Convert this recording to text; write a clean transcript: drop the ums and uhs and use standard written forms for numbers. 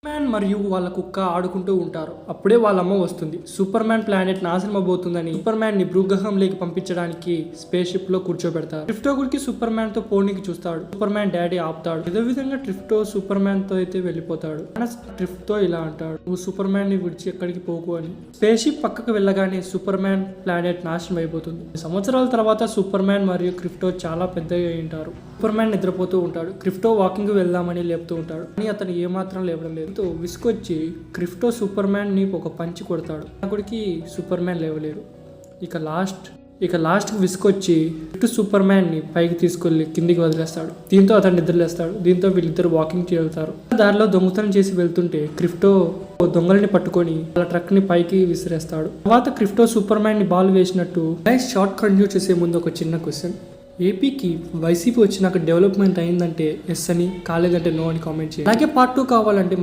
Man మరియు వాళ్ళ కుక్క ఆడుకుంటూ ఉంటారు. అప్పుడే వాళ్ళ అమ్మ వస్తుంది. సూపర్ మ్యాన్ ప్లానెట్ నాశనం అవబోతుందని సూపర్ మ్యాన్ ని భూగ్రహంలోకి పంపించడానికి స్పేస్ షిప్ లో కూర్చోబెడతారు. ట్రిఫ్టో గుడికి సూపర్ మ్యాన్ తో పోనీకి చూస్తాడు. సూపర్ మ్యాన్ డాడీ ఆపుతాడు. ఇదే విధంగా ట్రిఫ్టో సూపర్ మ్యాన్ తో అయితే వెళ్ళిపోతాడు. ట్రిఫ్టో ఇలా అంటాడు, నువ్వు సూపర్ మ్యాన్ ని విడిచి ఎక్కడికి పోకు అని. స్పేస్ షిప్ పక్కకు వెళ్ళగానే సూపర్ మ్యాన్ ప్లానెట్ నాశనం అయిపోతుంది. సంవత్సరాల తర్వాత సూపర్ మ్యాన్ మరియు క్రిఫ్టో చాలా పెద్దగా ఉంటారు. సూపర్ మ్యాన్ నిద్రపోతూ ఉంటాడు. క్రిఫ్టో వాకింగ్ వెళ్దామని లేపుతూ ఉంటాడు. కానీ అతను ఏమాత్రం లేవడం లేదు. విసుకొచ్చి క్రిఫ్టో సూపర్ మ్యాన్ ని ఒక పంచి కొడతాడు. అక్కడికి సూపర్ మ్యాన్ లేవలేరు. ఇక లాస్ట్ కి విసుకొచ్చి సూపర్ మ్యాన్ ని పైకి తీసుకెళ్లి కిందికి వదిలేస్తాడు. దీంతో అతను నిద్రలేస్తాడు. దీంతో వీళ్ళిద్దరు వాకింగ్ చేస్తారు. దారిలో దొంగతనం చేసి వెళ్తుంటే క్రిఫ్టో దొంగలని పట్టుకొని వాళ్ళ ట్రక్ ని పైకి విసిరేస్తాడు. తర్వాత క్రిఫ్టో సూపర్ మ్యాన్ ని బాల్ వేసినట్టు షార్ట్ కంటిన్యూ చేసే ముందు ఒక చిన్న క్వశ్చన్. ఏపీకి వైసీపీ వచ్చినాక డెవలప్మెంట్ అయిందంటే ఎస్ అని, కాలేదంటే నో అని కామెంట్ చేయండి. అలాగే పార్ట్ 2 కావాలంటే